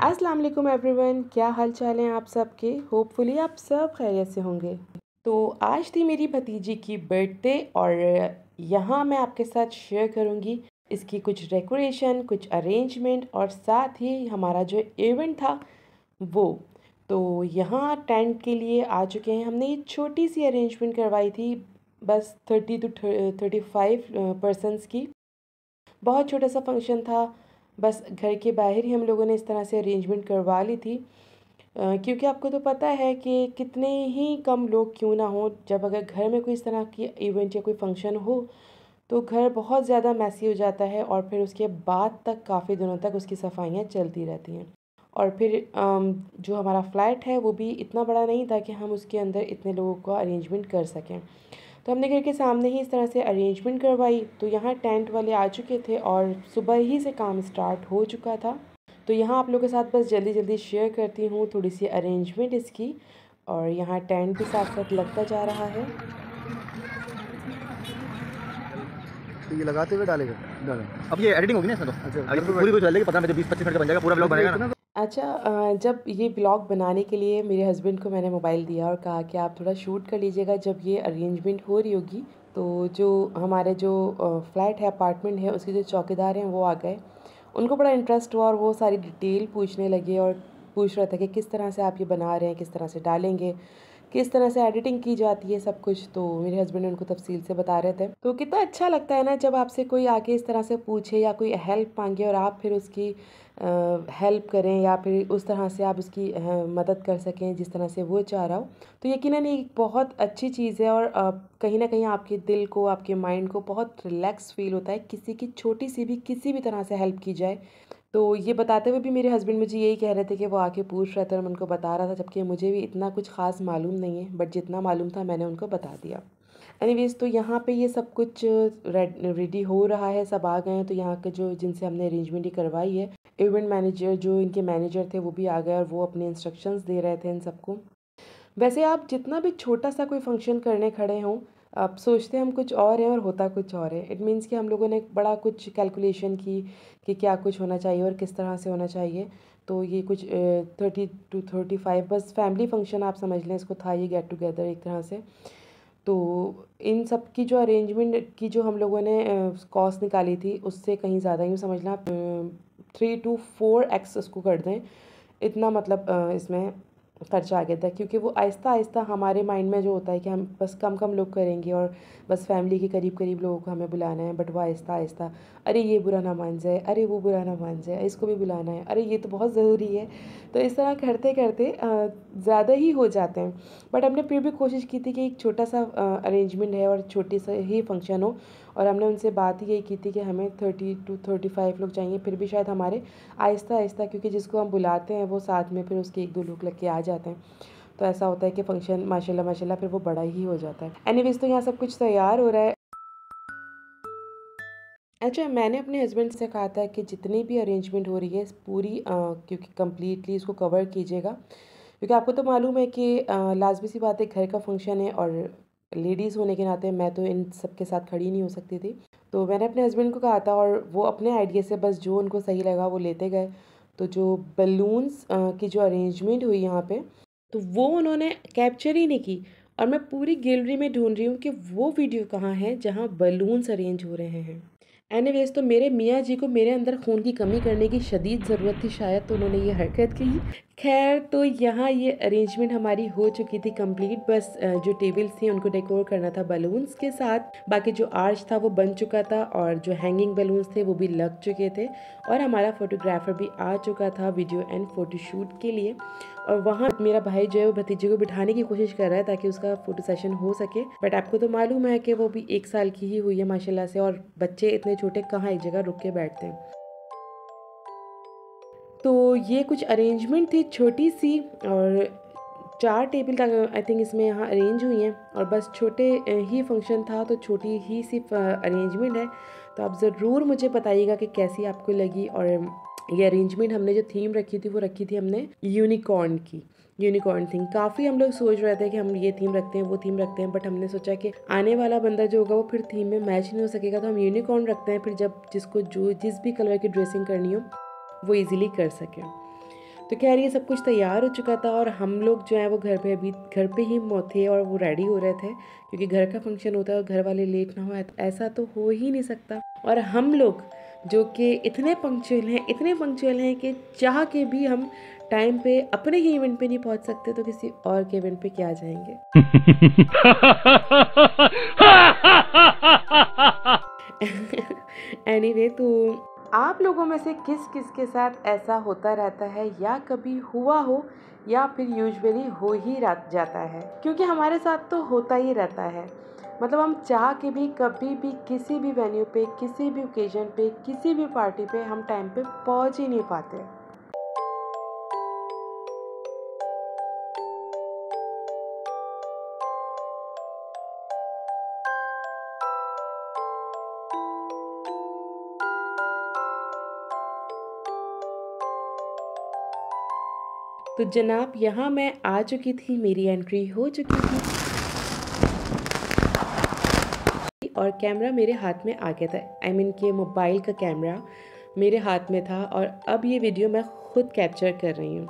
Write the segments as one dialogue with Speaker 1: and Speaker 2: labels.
Speaker 1: अस्सलाम वालेकुम एवरीवन, क्या हाल चाल हैं आप सबके। होपफुली आप सब खैरियत से होंगे। तो आज थी मेरी भतीजी की बर्थडे और यहाँ मैं आपके साथ शेयर करूँगी इसकी कुछ डेकोरेशन, कुछ अरेंजमेंट और साथ ही हमारा जो इवेंट था वो। तो यहाँ टेंट के लिए आ चुके हैं। हमने ये छोटी सी अरेंजमेंट करवाई थी, बस 30 to 35 पर्सनस की। बहुत छोटा सा फंक्शन था, बस घर के बाहर ही हम लोगों ने इस तरह से अरेंजमेंट करवा ली थी। क्योंकि आपको तो पता है कि कितने ही कम लोग क्यों ना हो, जब अगर घर में कोई इस तरह की इवेंट या कोई फंक्शन हो तो घर बहुत ज़्यादा मैसी हो जाता है और फिर उसके बाद तक काफ़ी दिनों तक उसकी सफाइयाँ चलती रहती हैं। और फिर जो हमारा फ्लैट है वो भी इतना बड़ा नहीं था कि हम उसके अंदर इतने लोगों का अरेंजमेंट कर सकें। तो हमने घर के सामने ही इस तरह से अरेंजमेंट करवाई। तो यहाँ टेंट वाले आ चुके थे और सुबह ही से काम स्टार्ट हो चुका था। तो यहाँ आप लोगों के साथ बस जल्दी जल्दी शेयर करती हूँ थोड़ी सी अरेंजमेंट इसकी। और यहाँ टेंट भी साथ साथ लगता जा रहा है।
Speaker 2: तो ये लगाते हुए डालेगा अब ये एडिटिंग होगी ना इसमें। तो अच्छा, पूरी कुछ डालेगी, पता नहीं 20-25 मिनट का बन जाएगा, पूरा ब्लॉग बनेगा ना।
Speaker 1: अच्छा, जब ये ब्लॉग बनाने के लिए मेरे हस्बैंड को मैंने मोबाइल दिया और कहा कि आप थोड़ा शूट कर लीजिएगा जब ये अरेंजमेंट हो रही होगी। तो जो हमारे जो फ्लैट है, अपार्टमेंट है, उसके जो चौकीदार हैं वो आ गए। उनको बड़ा इंटरेस्ट हुआ और वो सारी डिटेल पूछने लगे और पूछ रहा था कि किस तरह से आप ये बना रहे हैं, किस तरह से डालेंगे, किस तरह से एडिटिंग की जाती है, सब कुछ। तो मेरे हस्बैंड उनको तफसील से बता रहे थे। तो कितना अच्छा लगता है ना जब आपसे कोई आके इस तरह से पूछे या कोई हेल्प मांगे और आप फिर उसकी हेल्प करें या फिर उस तरह से आप उसकी मदद कर सकें जिस तरह से वो चाह रहा हो। तो यकीनन एक बहुत अच्छी चीज़ है और कहीं ना कहीं आपके दिल को, आपके माइंड को बहुत रिलैक्स फील होता है किसी की छोटी सी भी किसी भी तरह से हेल्प की जाए। तो ये बताते हुए भी मेरे हस्बैंड मुझे यही कह रहे थे कि वो आके पूछ रहे थे और मैं उनको बता रहा था, जबकि मुझे भी इतना कुछ ख़ास मालूम नहीं है, बट जितना मालूम था मैंने उनको बता दिया। एनीवेज़, तो यहाँ पे ये सब कुछ रेडी हो रहा है, सब आ गए हैं। तो यहाँ के जो जिनसे हमने अरेंजमेंट ही करवाई है, इवेंट मैनेजर, जो इनके मैनेजर थे वो भी आ गए और वो अपने इंस्ट्रक्शंस दे रहे थे इन सबको। वैसे आप जितना भी छोटा सा कोई फंक्शन करने खड़े हों, आप सोचते हम कुछ और हैं और होता कुछ और है। इट मीन्स कि हम लोगों ने बड़ा कुछ कैलकुलेशन की कि क्या कुछ होना चाहिए और किस तरह से होना चाहिए। तो ये कुछ 30 to 35 बस फैमिली फंक्शन आप समझ लें इसको था, ये गेट टुगेदर एक तरह से। तो इन सब की जो अरेंजमेंट की जो हम लोगों ने कॉस्ट निकाली थी उससे कहीं ज़्यादा, यूँ समझ लें 3 to 4x उसको कर दें, इतना मतलब इसमें खर्चा आ गया था। क्योंकि वो आहिस्ता आहिस्ता हमारे माइंड में जो होता है कि हम बस कम कम लोग करेंगे और बस फैमिली के करीब करीब लोगों को हमें बुलाना है, बट वो आहिस्ता आहिस्ता, अरे ये बुरा ना मान जाए, अरे वो बुरा ना मान जाए, इसको भी बुलाना है, अरे ये तो बहुत ज़रूरी है। तो इस तरह करते करते ज़्यादा ही हो जाते हैं। बट हमने फिर भी कोशिश की थी कि एक छोटा सा अरेंजमेंट है और छोटी सा ही फंक्शन हो। और हमने उनसे बात ही यही की थी कि हमें 30 to 35 लोग चाहिए। फिर भी शायद हमारे आहिस्ता आहिस्ता, क्योंकि जिसको हम बुलाते हैं वो साथ में फिर उसके 1-2 लोग लग के आ जाते हैं, तो ऐसा होता है कि फ़ंक्शन माशाल्लाह माशाल्लाह फिर वो बड़ा ही हो जाता है। एनीवेज़, तो यहाँ सब कुछ तैयार हो रहा है। अच्छा, मैंने अपने हस्बैंड से कहा था कि जितनी भी अरेंजमेंट हो रही है पूरी क्योंकि कम्प्लीटली इसको कवर कीजिएगा। क्योंकि आपको तो मालूम है कि लाज़मी सी बात है, घर का फंक्शन है और लेडीज़ होने के नाते मैं तो इन सब के साथ खड़ी नहीं हो सकती थी। तो मैंने अपने हस्बैंड को कहा था और वो अपने आइडिया से बस जो उनको सही लगा वो लेते गए। तो जो बलून्स की जो अरेंजमेंट हुई यहाँ पे, तो वो उन्होंने कैप्चर ही नहीं की। और मैं पूरी गैलरी में ढूंढ रही हूँ कि वो वीडियो कहाँ है जहाँ बलून्स अरेंज हो रहे हैं। एनीवेज़, तो मेरे मियाँ जी को मेरे अंदर खून की कमी करने की शदीद ज़रूरत थी शायद, तो उन्होंने ये हरकत की। खैर, तो यहाँ ये अरेंजमेंट हमारी हो चुकी थी कंप्लीट। बस जो टेबल्स थी उनको डेकोर करना था बलून्स के साथ। बाकी जो आर्च था वो बन चुका था और जो हैंगिंग बलून्स थे वो भी लग चुके थे। और हमारा फोटोग्राफर भी आ चुका था वीडियो एंड फ़ोटोशूट के लिए। और वहाँ मेरा भाई जो है वो भतीजे को बिठाने की कोशिश कर रहा है ताकि उसका फ़ोटो सेशन हो सके। बट आपको तो मालूम है कि वो भी 1 साल की ही हुई है माशाल्लाह से, और बच्चे इतने छोटे कहाँ एक जगह रुक के बैठते हैं। तो ये कुछ अरेंजमेंट थी छोटी सी, और 4 टेबल तक आई थिंक इसमें यहाँ अरेंज हुई हैं। और बस छोटे ही फंक्शन था तो छोटी ही सिर्फ अरेंजमेंट है। तो आप ज़रूर मुझे बताइएगा कि कैसी आपको लगी। और ये अरेंजमेंट हमने जो थीम रखी थी वो रखी थी हमने यूनिकॉर्न की। Unicorn theme. काफ़ी हम लोग सोच रहे थे कि हम ये थीम रखते हैं, वो थीम रखते हैं, बट हमने सोचा कि आने वाला बंदा जो होगा वो फिर थीम में मैच नहीं हो सकेगा, तो हम यूनिकॉर्न रखते हैं, फिर जब जिसको जो जिस भी कलर की ड्रेसिंग करनी हो वो ईजिली कर सके। तो कह रही है सब कुछ तैयार हो चुका था और हम लोग जो है वो घर पे ही थे और वो रेडी हो रहे थे, क्योंकि घर का फंक्शन होता है और घर वाले लेट ना हो, ऐसा तो हो ही नहीं सकता। और हम लोग जो कि इतने पंक्चुअल हैं कि चाह के भी हम टाइम पे अपने ही इवेंट पे नहीं पहुंच सकते, तो किसी और के इवेंट पे क्या जाएंगे। एनीवे, तो आप लोगों में से किस किस के साथ ऐसा होता रहता है, या कभी हुआ हो, या फिर यूजुअली हो ही जाता है? क्योंकि हमारे साथ तो होता ही रहता है। मतलब हम चाह के भी कभी भी किसी भी वेन्यू पे, किसी भी ओकेजन पे, किसी भी पार्टी पे हम टाइम पे पहुंच ही नहीं पाते। तो जनाब, यहाँ मैं आ चुकी थी, मेरी एंट्री हो चुकी थी और कैमरा मेरे हाथ में आ गया था। आई मीन के मोबाइल का कैमरा मेरे हाथ में था और अब ये वीडियो मैं खुद कैप्चर कर रही हूँ।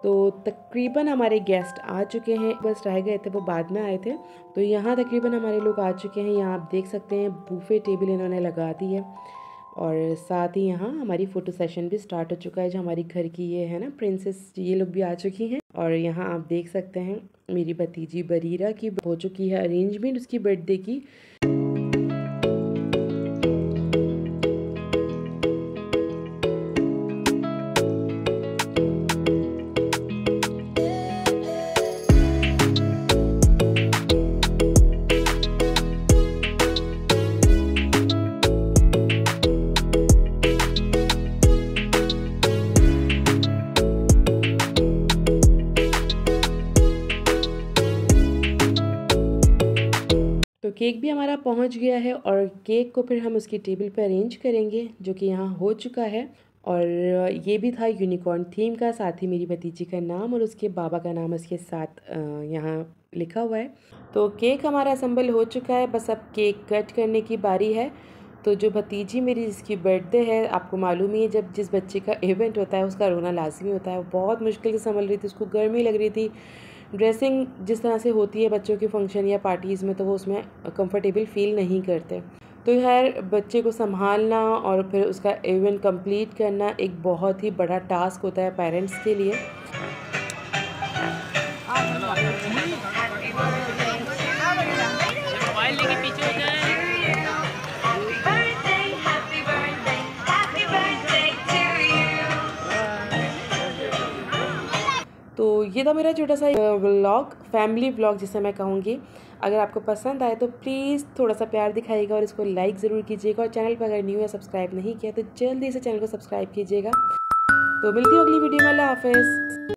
Speaker 1: तो तकरीबन हमारे गेस्ट आ चुके हैं, बस रह गए थे वो बाद में आए थे। तो यहाँ तकरीबन हमारे लोग आ चुके हैं। यहाँ आप देख सकते हैं बूफे टेबल इन्होंने लगा दी है और साथ ही यहाँ हमारी फ़ोटो सेशन भी स्टार्ट हो चुका है। जो हमारी घर की ये है ना प्रिंसेस, ये लोग भी आ चुकी हैं। और यहाँ आप देख सकते हैं मेरी भतीजी बरीरा की हो चुकी है अरेंजमेंट उसकी बर्थडे की। तो केक भी हमारा पहुंच गया है और केक को फिर हम उसकी टेबल पे अरेंज करेंगे, जो कि यहाँ हो चुका है। और ये भी था यूनिकॉर्न थीम का, साथ ही मेरी भतीजी का नाम और उसके बाबा का नाम उसके साथ यहाँ लिखा हुआ है। तो केक हमारा असेंबल हो चुका है, बस अब केक कट करने की बारी है। तो जो भतीजी मेरी जिसकी बर्थडे है, आपको मालूम ही है जब जिस बच्चे का इवेंट होता है उसका रोना लाजमी होता है। वो बहुत मुश्किल से संभल रही थी, उसको गर्मी लग रही थी। ड्रेसिंग जिस तरह से होती है बच्चों के फंक्शन या पार्टीज़ में, तो वो उसमें कंफर्टेबल फील नहीं करते। तो खैर बच्चे को संभालना और फिर उसका इवेंट कंप्लीट करना एक बहुत ही बड़ा टास्क होता है पेरेंट्स के लिए। तो ये था मेरा छोटा सा व्लॉग, फैमिली व्लॉग जिसे मैं कहूँगी। अगर आपको पसंद आए तो प्लीज़ थोड़ा सा प्यार दिखाइएगा और इसको लाइक ज़रूर कीजिएगा। और चैनल पर अगर न्यू या सब्सक्राइब नहीं किया तो जल्दी से चैनल को सब्सक्राइब कीजिएगा। तो मिलती हूँ अगली वीडियो में। अल्लाह हाफ़िज़।